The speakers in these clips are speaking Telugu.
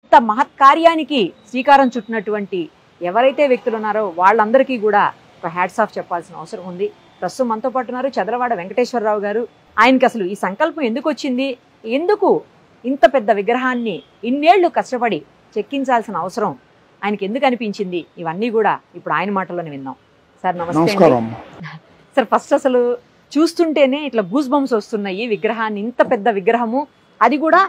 ఇంత మహత్కార్యానికి శ్రీకారం చుట్టినటువంటి ఎవరైతే వ్యక్తులు ఉన్నారో వాళ్ళందరికీ కూడా ఒక హ్యాట్స్ ఆఫ్ చెప్పాల్సిన అవసరం ఉంది. ప్రస్తుతం మనతో పాటు ఉన్నారు చదలవాడ వెంకటేశ్వరరావు గారు. ఆయనకి అసలు ఈ సంకల్పం ఎందుకు వచ్చింది, ఎందుకు ఇంత పెద్ద విగ్రహాన్ని ఇన్నేళ్లు కష్టపడి చెక్కించాల్సిన అవసరం ఆయనకి ఎందుకు అనిపించింది, ఇవన్నీ కూడా ఇప్పుడు ఆయన మాటల్లోనే విన్నాం. సార్ నమస్తే. సార్ ఫస్ట్ అసలు చూస్తుంటేనే ఇట్లా గూస్ బంప్స్ వస్తున్నాయి. విగ్రహాన్ని, ఇంత పెద్ద విగ్రహము, అది కూడా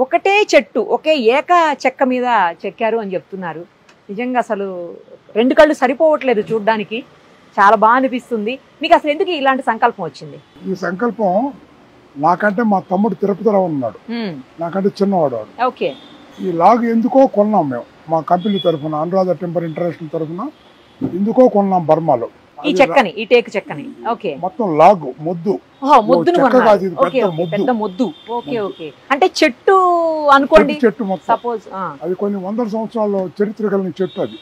ఒకటే చెట్టు, ఒకే ఏక చెక్క మీద చెక్కారు అని చెప్తున్నారు. నిజంగా అసలు రెండు కళ్ళు సరిపోవట్లేదు చూడ్డానికి, చాలా బాగా అనిపిస్తుంది. మీకు అసలు ఎందుకు ఇలాంటి సంకల్పం వచ్చింది? ఈ సంకల్పం నాకంటే మా తమ్ముడు తిరుపతిరావు ఉన్నాడు, నాకంటే చిన్నవాడు. ఓకే. ఈ లాగ్ ఎందుకో కొన్నాం మేము, మా కంపెనీ తరఫున, అనురాధ టింబర్ ఇంటర్నేషనల్ తరఫున ఎందుకో కొన్నాం బర్మాలో. ఈ చెక్కని, ఈ టేకు చెక్కని. ఓకే. మొత్తం లాగు మొద్దు, పెద్ద మొద్దు. Okay okay. అంటే చెట్టు అనుకోండి, చెట్టు మొత్తం. సపోజ్ అది కొన్ని వందల సంవత్సరాల చరిత్ర కలిగిన చెట్టు. అది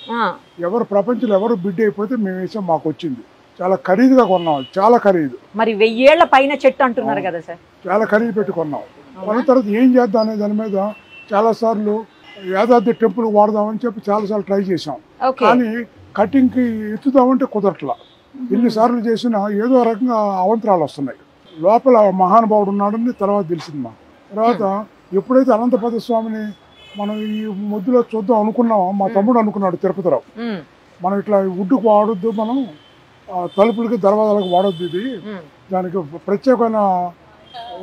ఎవరు ప్రపంచంలో ఎవరు బిడ్డ అయిపోతే మేము వేసాం, మాకు వచ్చింది. చాలా ఖరీదుగా కొన్నాం, చాలా ఖరీదు. మరి 1000 ఏళ్ల పైన చెట్టు అంటున్నారు కదా సార్. చాలా ఖరీదు పెట్టి కొన్నాం. కొన్న తర్వాత ఏం చేద్దాం అనే దాని మీద చాలా సార్లు యాదాద్రి టెంపుల్ వాడదామని చెప్పి చాలా సార్లు ట్రై చేసాం. కానీ కటింగ్ కి ఎత్తుదామంటే కుదరట్లా. ఎన్నిసార్లు చేసినా ఏదో రకంగా అవంతరాలు వస్తున్నాయి. లోపల మహానుభావుడు ఉన్నాడని తర్వాత తెలిసింది మా. తర్వాత ఎప్పుడైతే అనంతపద స్వామిని మనం ఈ ముద్దులో చూద్దాం అనుకున్నామో, మా తమ్ముడు అనుకున్నాడు తిరుపతిరావు, మనం ఇట్లా వుడ్డుకు వాడొద్దు, మనం తలుపులకి దర్వాజాలకు వాడొద్దు, ఇది దానికి ప్రత్యేకమైన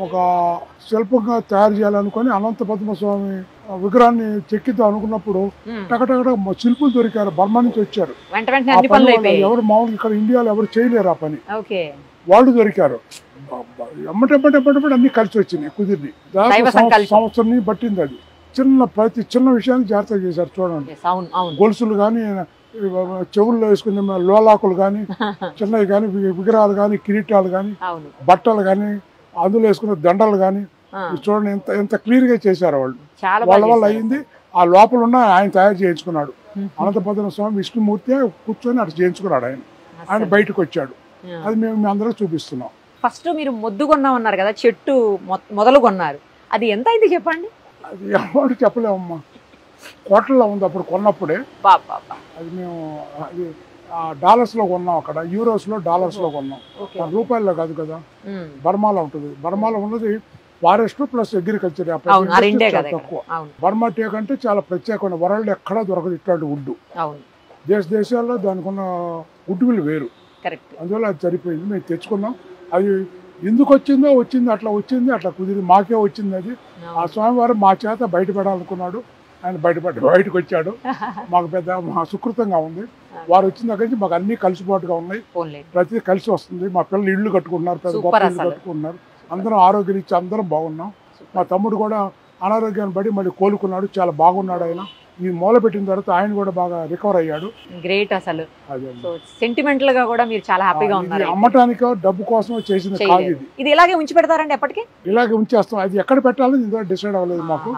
ఒక శిల్పంగా తయారు చేయాలనుకొని అనంత పద్మస్వామి విగ్రహాన్ని చెక్కిద్దాం అనుకున్నప్పుడు టకటక శిల్పులు దొరికారు, బర్మా నుంచి వచ్చారు. ఎవరు మామూలుగా ఇక్కడ ఇండియాలో ఎవరు చేయలేరు ఆ పని, వాళ్ళు దొరికారు. ఎమ్మటెమ్మటెమ్మటెమ్మటి అన్ని కలిసి వచ్చినాయి, కుదిరి సంవత్సరం పట్టింది. అది ప్రతి చిన్న విషయాన్ని జాగ్రత్తగా చేశారు. చూడండి, గొలుసులు కానీ, చెవుల్లో వేసుకునే లోలాకులు కానీ, చిన్నవి కానీ, విగ్రహాలు కానీ, కిరీటాలు కానీ, బట్టలు కానీ, అందులో వేసుకున్న దండలు కానీ చూడండి ఎంత క్లియర్ గా చేశారు వాళ్ళు. వాళ్ళ వల్ల అయింది. ఆ లోపల ఉన్న ఆయన తయారు చేయించుకున్నాడు. అనంతపద్మ స్వామి విష్ణుమూర్తి కూర్చొని అటు చేయించుకున్నాడు. ఆయన బయటకు వచ్చాడు. అది మేము అందరూ చూపిస్తున్నాం. ఫస్ట్ మీరు మొద్దు కొన్నామన్నారు కదా, చెట్టు మొదలు కొన్నారు, అది ఎంత అయింది చెప్పండి? అది అమౌంట్ చెప్పలేమమ్మా, కోట్లలో ఉంది అప్పుడు కొన్నప్పుడే. అది మేము అది డాలర్స్ లో కొన్నాం, అక్కడ యూరోస్ లో డాలర్స్ లో కొన్నాం, రూపాయల్లో కాదు కదా. బర్మాలో ఉంటుంది. బర్మాలో ఉన్నది ఫారెస్ట్ ప్లస్ అగ్రికల్చర్, తక్కువ. బర్మా టేక్ అంటే చాలా ప్రత్యేకమైన, వరల్డ్ ఎక్కడా దొరకదు ఇట్లాంటి వుడ్. దేశాల్లో దానికి ఉన్న వుడ్ విల్ వేరు, అందువల్ల అది సరిపోయింది. మేము తెచ్చుకున్నాం. అది ఎందుకు వచ్చిందో వచ్చింది, అట్లా వచ్చింది, అట్లా కుదిరి మాకే వచ్చింది. అది ఆ స్వామివారు మా చేత బయటపడాలనుకున్నాడు. ఆయన బయటకు వచ్చాడు. మాకు పెద్ద మా సుకృతంగా ఉంది. వారు వచ్చిన దగ్గర నుంచి మాకు అన్ని కలిసిపోటుగా ఉన్నాయి, ప్రతి కలిసి వస్తుంది. మా పిల్లలు ఇళ్ళు కట్టుకుంటున్నారు, పెద్ద గొప్ప ఇళ్ళు కట్టుకుంటున్నారు. అందరం ఆరోగ్యం ఇచ్చి అందరం బాగున్నాం. మా తమ్ముడు కూడా అనారోగ్యాన్ని బట్టి మళ్ళీ కోలుకున్నాడు, చాలా బాగున్నాడు. ఆయన ఈ మూల పెట్టిన తర్వాత ఆయన కూడా బాగా రికవర్ అయ్యాడు. గ్రేట్. అసలు సెంటిమెంటల్ గా కూడా మీరు చాలా హ్యాపీగా ఉన్నారు. అమ్మటానికో డబ్బు కోసం చేసింది కాదు. ఇది ఇలాగే ఉంచి పెడతారండి ఎప్పటికీ? ఇలాగే ఉంచేస్తాం. అది ఎక్కడ పెట్టాలని ఇందులో డిసైడ్ అవ్వలేదు మాకు.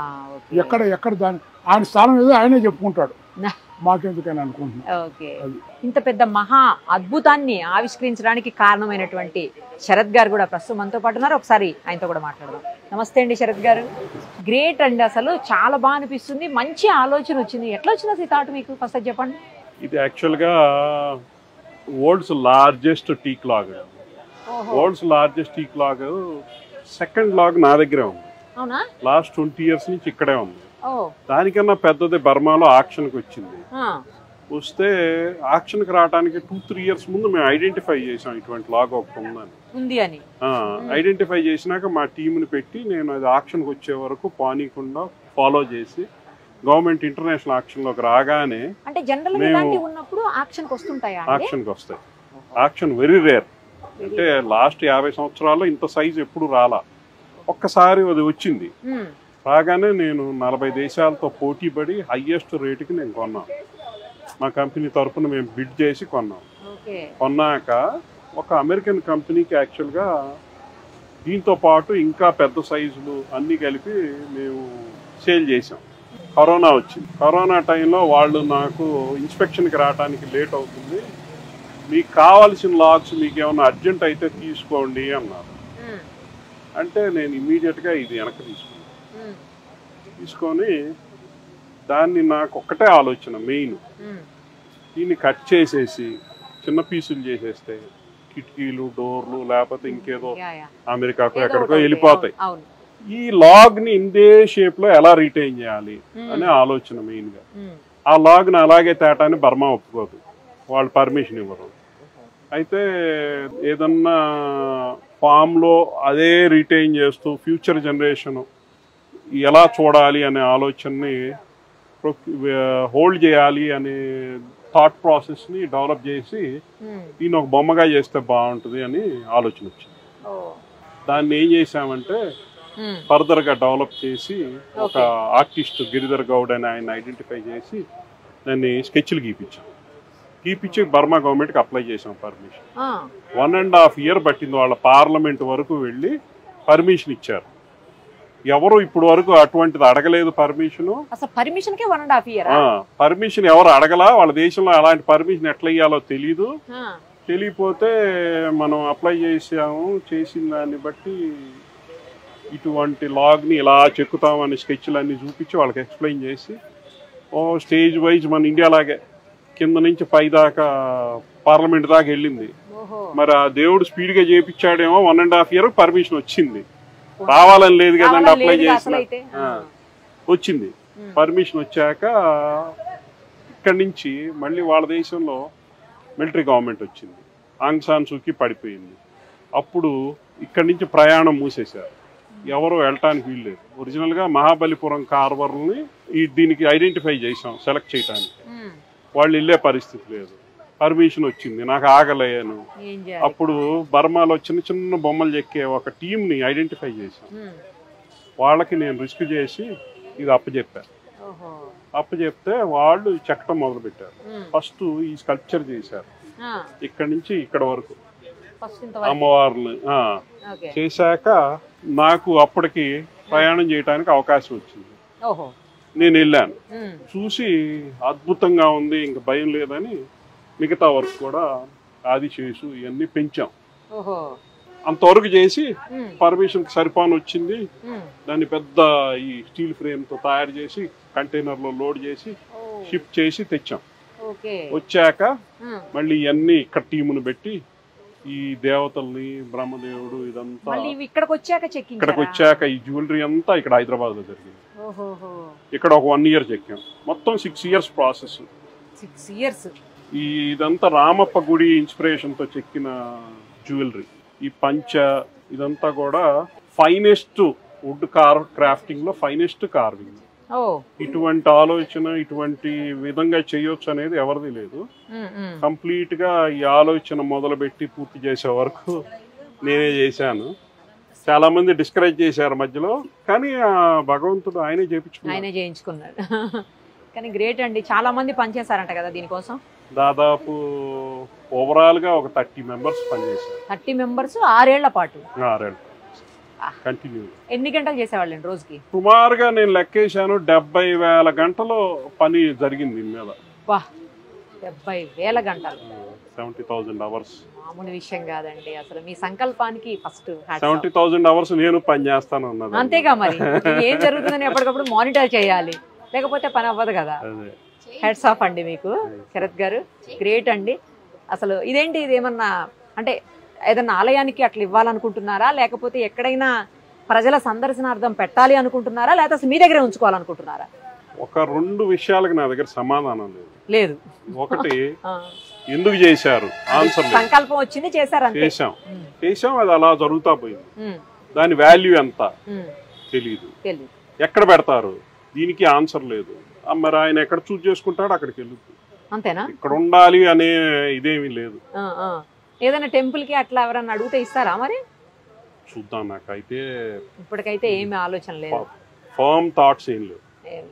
ఎక్కడ దాని ఆయన స్థానం ఏదో ఆయనే చెప్పుకుంటాడు, మాకెందుకని అనుకుంటున్నాను. ఇంత పెద్ద మహా అద్భుతాన్ని ఆవిష్కరించడానికి కారణమైనటువంటి శరత్ గారు కూడా ప్రస్తుతం మనతో పాటు ఉన్నారు. ఒకసారి ఆయనతో కూడా మాట్లాడదాం. నమస్తే అండి శరత్ గారు. గ్రేట్ అండి, అసలు చాలా బాగా అనిపిస్తుంది. మంచి ఆలోచన వచ్చింది. ఎట్లా వచ్చింది ఈ థాట్ మీకు? ఫస్ట్ అది చెప్పండి. ఇది యాక్చువల్గా world's largest teak log. World's largest teak log second log నా దగ్గరే ఉంది. లాస్ట్ 20 years నుంచి ఇక్కడే ఉంది. దానికన్నా పెద్దది బర్మాలో ఆక్షన్కి వచ్చింది. వస్తే ఆక్షన్కి రావడానికి 2-3 years ముందు మేము ఐడెంటిఫై చేసాం ఇటువంటి లాగ్ ఒకటి ఉందని. ఐడెంటిఫై చేసినాక మా టీంని పెట్టి నేను అది ఆక్షన్కి వచ్చే వరకు పానీకుండా ఫాలో చేసి గవర్నమెంట్ ఇంటర్నేషనల్ ఆక్షన్లోకి రాగానే ఆక్షన్కి వస్తాయి. ఆక్షన్ వెరీ రేర్, అంటే లాస్ట్ 50 సంవత్సరాల్లో ఇంత సైజు ఎప్పుడు రాలా. ఒక్కసారి అది వచ్చింది. రాగానే నేను 40 దేశాలతో పోటీ పడి హైయెస్ట్ రేటుకి నేను కొన్నాను. మా కంపెనీ తరఫున మేము బిడ్ చేసి కొన్నాం. కొన్నాక ఒక అమెరికన్ కంపెనీకి యాక్చువల్గా దీంతో పాటు ఇంకా పెద్ద సైజులు అన్నీ కలిపి మేము సేల్ చేసాం. కరోనా వచ్చింది. కరోనా టైంలో వాళ్ళు నాకు ఇన్స్పెక్షన్కి రావడానికి లేట్ అవుతుంది, మీకు కావాల్సిన లాగ్స్ మీకు ఏమైనా అర్జెంట్ అయితే తీసుకోండి అన్నారు. అంటే నేను ఇమ్మీడియట్గా ఇది వెనక్కి తీసుకొని దాన్ని నాకు ఒక్కటే ఆలోచన మెయిన్, దీన్ని కట్ చేసేసి చిన్న పీసులు చేసేస్తే కిటికీలు డోర్లు లేకపోతే ఇంకేదో అమెరికాకు ఎక్కడికో వెళ్ళిపోతాయి. ఈ లాగ్ ని ఇందే షేప్ లో ఎలా రిటైన్ చేయాలి అనే ఆలోచన మెయిన్ గా. ఆ లాగ్ ని అలాగే తేటాన్ని బర్మా ఒప్పుకోదు, వాళ్ళు పర్మిషన్ ఇవ్వరు. అయితే ఏదన్నా ఫామ్ లో అదే రిటైన్ చేస్తూ ఫ్యూచర్ జనరేషన్ ఎలా చూడాలి అనే ఆలోచనని హోల్డ్ చేయాలి అనే థాట్ ప్రాసెస్ ని డెవలప్ చేసి ఈయన ఒక బొమ్మగా చేస్తే బాగుంటుంది అని ఆలోచన వచ్చింది. దాన్ని ఏం చేసామంటే ఫర్దర్ గా డెవలప్ చేసి ఒక ఆర్టిస్ట్ గిరిధర్ గౌడ్ అని ఆయన ఐడెంటిఫై చేసి దాన్ని స్కెచ్లు గీపించి బర్మా గవర్నమెంట్కి అప్లై చేసాం పర్మిషన్. 1.5 year పట్టింది, వాళ్ళ పార్లమెంట్ వరకు వెళ్ళి పర్మిషన్ ఇచ్చారు. ఎవరు ఇప్పుడు వరకు అటువంటిది అడగలేదు పర్మిషన్. పర్మిషన్ ఎవరు అడగలా, వాళ్ళ దేశంలో అలాంటి పర్మిషన్ ఎట్లా ఇయ్యాలో తెలీదు. తెలియపోతే మనం అప్లై చేసాము, చేసిన దాన్ని బట్టి ఇటువంటి లాగ్ని ఇలా చెక్కుతామని స్కెచ్లు అన్ని చూపించి వాళ్ళకి ఎక్స్ప్లెయిన్ చేసి స్టేజ్ వైజ్ మన ఇండియా లాగే కింద నుంచి పై దాకా పార్లమెంట్ దాకా వెళ్ళింది. మరి ఆ దేవుడు స్పీడ్ గా చేయించాడేమో 1.5 year పర్మిషన్ వచ్చింది. రావాలని లేదు కదండి, అప్లై చేసిన వచ్చింది. పర్మిషన్ వచ్చాక ఇక్కడి నుంచి మళ్ళీ వాళ్ళ దేశంలో మిలిటరీ గవర్నమెంట్ వచ్చింది, ఆంగ్ సాన్ సూకీ పడిపోయింది. అప్పుడు ఇక్కడి నుంచి ప్రయాణం మూసేశారు, ఎవరు వెళ్ళటానికి వీల్లేదు. ఒరిజినల్గా మహాబలిపురం కార్వర్ని దీనికి ఐడెంటిఫై చేసాం సెలెక్ట్ చేయడానికి, వాళ్ళు వెళ్ళే పరిస్థితి లేదు. పర్మిషన్ వచ్చింది, నాకు ఆగలేను. అప్పుడు బర్మాలో చిన్న చిన్న బొమ్మలు చెక్కే ఒక టీంని ఐడెంటిఫై చేశాను. వాళ్ళకి నేను రిస్క్ చేసి ఇది అప్పచెప్పాను. అప్పచెప్తే వాళ్ళు చెక్కటం మొదలు పెట్టారు. ఫస్ట్ ఈ స్కల్ప్చర్ చేశారు ఇక్కడ నుంచి ఇక్కడ వరకు అమ్మవారిని చేశాక నాకు అప్పటికి ప్రయాణం చేయడానికి అవకాశం వచ్చింది. నేను వెళ్ళాను, చూసి అద్భుతంగా ఉంది, ఇంకా భయం లేదని మిగతా వర్క్ కూడా ఆదిశేషు ఇవన్నీ పెంచాం. అంతవరకు చేసి పర్మిషన్ సరిపాను వచ్చింది. దాన్ని పెద్ద ఈ స్టీల్ ఫ్రేమ్ తో తయారు చేసి కంటైనర్ లో లోడ్ చేసి షిప్ చేసి తెచ్చాం. వచ్చాక మళ్ళీ ఇవన్నీ ఇక్కడ టీమును పెట్టి ఈ దేవతల్ని బ్రహ్మదేవుడు ఇదంతా ఇక్కడికి వచ్చాక ఈ జ్యువెలరీ అంతా ఇక్కడ హైదరాబాద్ లో జరిగింది. ఇక్కడ ఒక 1 year చెక్కాం. మొత్తం 6 years ప్రాసెస్. ఇదంతా రామప్ప గుడి ఇన్స్పిరేషన్ తో చెక్కిన జ్యువెలరీ. ఈ పంచ ఇదంతా కూడా ఫైనెస్ట్ వుడ్ క్రాఫ్టింగ్ లో ఫైనెస్ట్ కార్వింగ్. ఇటువంటి ఆలోచన ఇటువంటి విధంగా చేయొచ్చు అనేది ఎవరిది లేదు. కంప్లీట్ గా ఈ ఆలోచన మొదలుపెట్టి పూర్తి చేసే వరకు నేనే చేశాను. చాలా మంది డిస్కరేజ్ చేశారు మధ్యలో, కానీ భగవంతుడు ఆయనే చేయించుకున్నాడు. కానీ గ్రేట్ అండి, చాలా మంది పనిచేశారంట కదా దీనికోసం. దాదాపు ఓవరాల్ గా ఒక 30 members పనిచేశారు. 30 members 6 ఏళ్ల పాటు కంటిన్యూ. ఎన్ని గంటలు చేసేవాళ్ళండి రోజుకి? సుమారుగా నేను లెక్కేశాను 70,000 గంటలు పని జరిగింది దీని మీద. 70,000 గంటలు, 70,000 hours. మామూలు విషయం కాదండి అసలు. మీ సంకల్పానికి ఫస్ట్ 70,000 hours నేను పని చేస్తాను అన్నది. అంతేగా, మరి ఏం జరుగుతుందని ఎప్పటికప్పుడు మానిటర్ చేయాలి, లేకపోతే పని అవ్వదు కదా. హెడ్స్ ఆఫ్ అండి మీకు శరత్ గారు, గ్రేట్ అండి అసలు. ఇదేంటి, ఇది ఏమన్నా అంటే ఏదన్నా ఆలయానికి అట్లా ఇవ్వాలనుకుంటున్నారా, లేకపోతే ఎక్కడైనా ప్రజల సందర్శనార్థం పెట్టాలి అనుకుంటున్నారా, లేకపోతే అసలు మీ దగ్గరే ఉంచుకోవాలనుకుంటున్నారా? ఒక 2 విషయాలకు నా దగ్గర సమాధానం లేదు. ఒకటి, ఎందుకు చేశారు ఆన్సర్. సంకల్పం వచ్చింది, చేశాం, అది అలా జరుగుతా పోయింది. దాని వాల్యూ ఎంత తెలీదు. ఎక్కడ పెడతారు దీనికి ఆన్సర్ లేదు. మరి ఆయన ఎక్కడ చూస్ చేసుకుంటాడు అక్కడికి వెళ్తుంది, అంతేనా? ఇక్కడ ఉండాలి అనే ఇదేమీ లేదు. ఏదైనా టెంపుల్ కి అట్లా ఎవరన్నా అడిగితే ఇస్తారా మరి? చూద్దాం. నాకైతే ఇప్పటికైతే ఏమి ఆలోచన లేదు, ఫర్మ్ థాట్స్ ఏం లేవు.